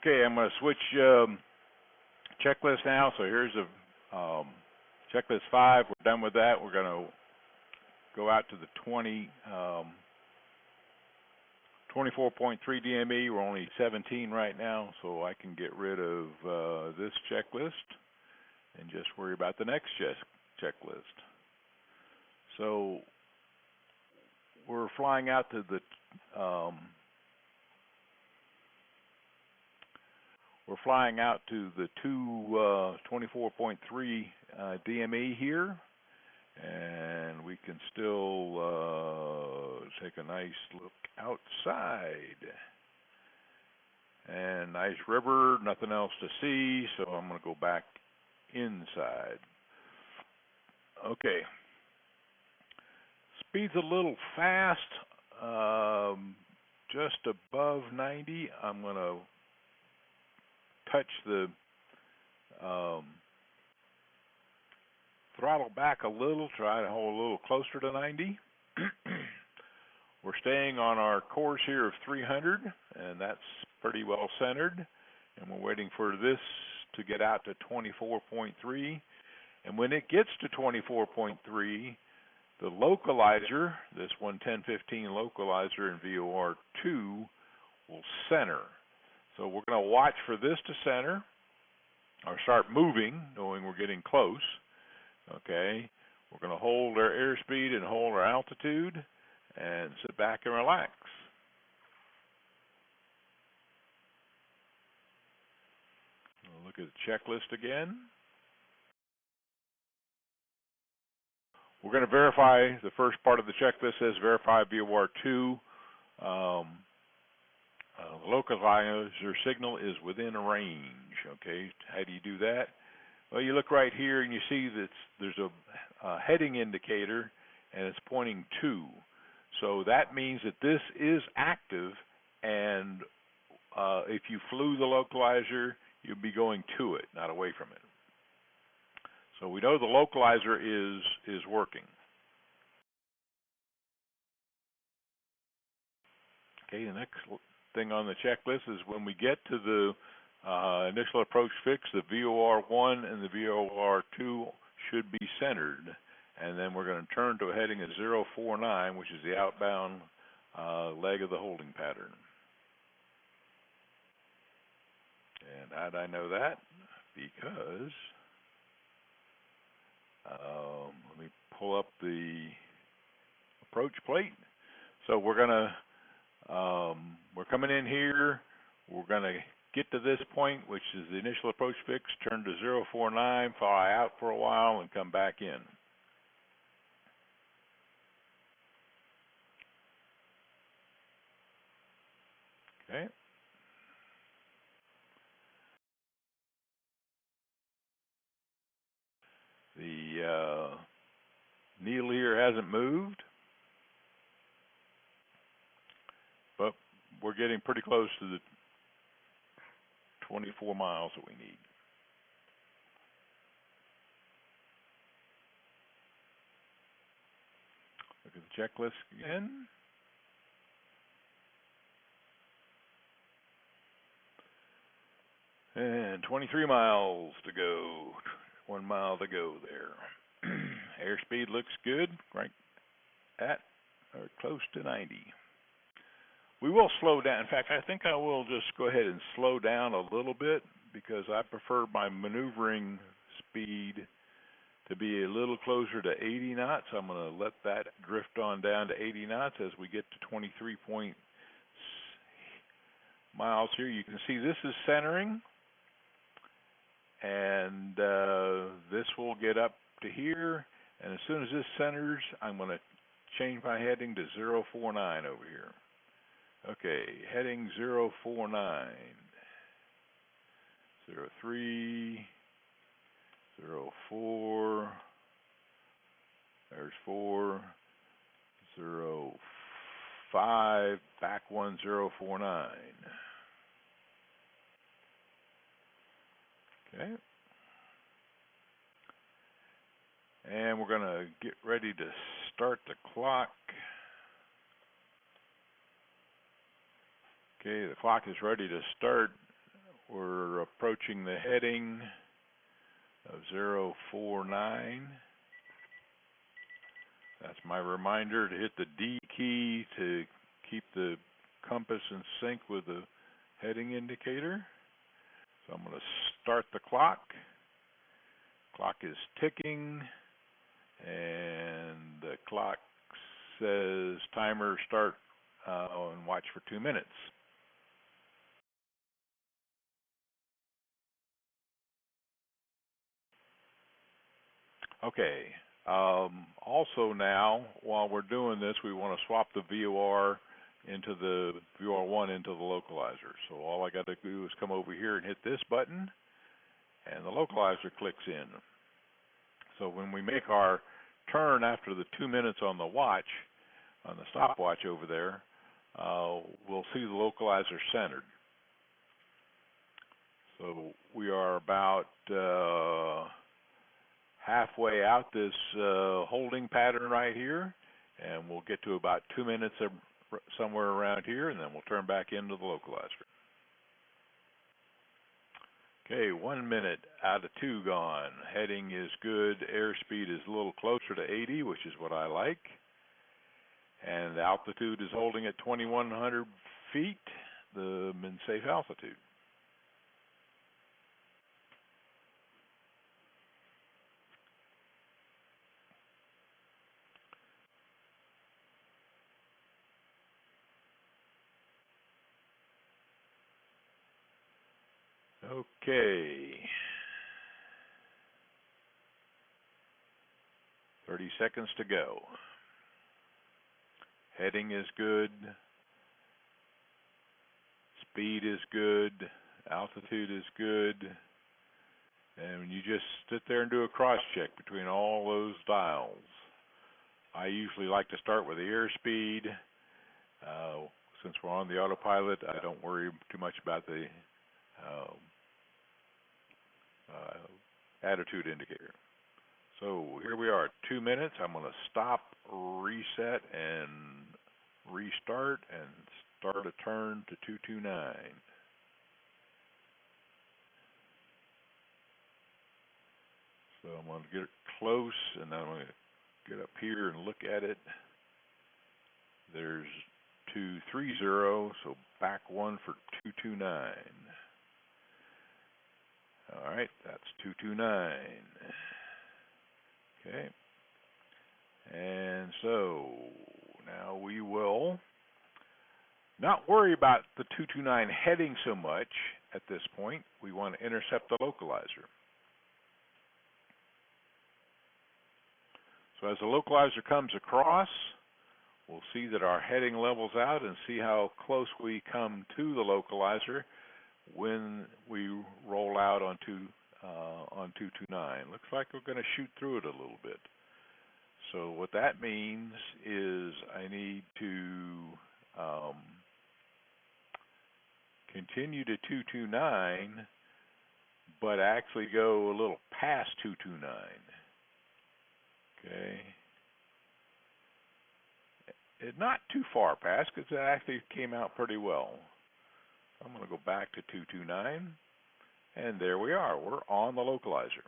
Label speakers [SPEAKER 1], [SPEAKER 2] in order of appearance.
[SPEAKER 1] Okay, I'm going to switch checklist now. So here's a checklist 5. We're done with that. We're going to go out to the 24.3 DME. We're only 17 right now, so I can get rid of this checklist and just worry about the next checklist. So we're flying out to the two 24.3 DME here, and we can still take a nice look outside. And nice river, nothing else to see, so I'm going to go back inside. Okay. Speed's a little fast, just above 90. I'm going to touch the throttle back a little, try to hold a little closer to 90. We're staying on our course here of 300, and that's pretty well centered. And we're waiting for this to get out to 24.3. And when it gets to 24.3, the localizer, this 11015 localizer in VOR2, will center. So we're going to watch for this to center, or start moving, knowing we're getting close. Okay, we're going to hold our airspeed and hold our altitude, and sit back and relax. We'll look at the checklist again. We're going to verify, the first part of the checklist says verify VOR2. The localizer signal is within range. Okay, how do you do that? Well, you look right here and you see that there's a heading indicator, and it's pointing to. So that means that this is active, and if you flew the localizer, you'd be going to it, not away from it. So we know the localizer is working. Okay, the next thing on the checklist is when we get to the initial approach fix, the VOR1 and the VOR2 should be centered. And then we're going to turn to a heading of 049, which is the outbound leg of the holding pattern. And how'd I know that? Because let me pull up the approach plate. So we're gonna we're coming in here. We're gonna get to this point, which is the initial approach fix. Turn to 049, fly out for a while, and come back in. Okay. The needle here hasn't moved, but we're getting pretty close to the 24 miles that we need. Look at the checklist again. And 23 miles to go. 1 mile to go there. Airspeed looks good, right at or close to 90. We will slow down. In fact, I think I will just go ahead and slow down a little bit, because I prefer my maneuvering speed to be a little closer to 80 knots. I'm going to let that drift on down to 80 knots as we get to 23 miles here. You can see this is centering, and this will get up to here, and as soon as this centers, I'm going to change my heading to 049 over here. Okay, heading 049, 03, 04, there's 4, 05, back 1049. Okay. And we're going to get ready to start the clock. Okay, the clock is ready to start. we're approaching the heading of 049. That's my reminder to hit the D key to keep the compass in sync with the heading indicator. So I'm going to start the clock. Clock is ticking, and the clock says timer start and watch for 2 minutes. Okay. Also now, while we're doing this, we want to swap the VOR into the VOR1 into the localizer. So all I got to do is come over here and hit this button, and the localizer clicks in. So when we make our turn after the 2 minutes on the watch, on the stopwatch over there, we'll see the localizer centered. So we are about halfway out this holding pattern right here, and we'll get to about 2 minutes somewhere around here, and then we'll turn back into the localizer. Okay, 1 minute out of 2 gone. Heading is good. Airspeed is a little closer to 80, which is what I like. And the altitude is holding at 2,100 feet, the min-safe altitude. Okay. 30 seconds to go. Heading is good. Speed is good. Altitude is good. And you just sit there and do a cross-check between all those dials. I usually like to start with the airspeed. Since we're on the autopilot, I don't worry too much about the attitude indicator. So here we are, 2 minutes. I'm going to stop, reset, and restart, and start a turn to 229. So I'm going to get close, and then I'm going to get up here and look at it. There's 230, so back one for 229. All right, that's 229. Okay. And so now we will not worry about the 229 heading so much at this point. We want to intercept the localizer. So as the localizer comes across, we'll see that our heading levels out and see how close we come to the localizer when we roll out on 229. Looks like we're going to shoot through it a little bit. So what that means is I need to continue to 229, but actually go a little past 229. Okay. It's not too far past because it actually came out pretty well. I'm going to go back to 229, and there we are. We're on the localizer.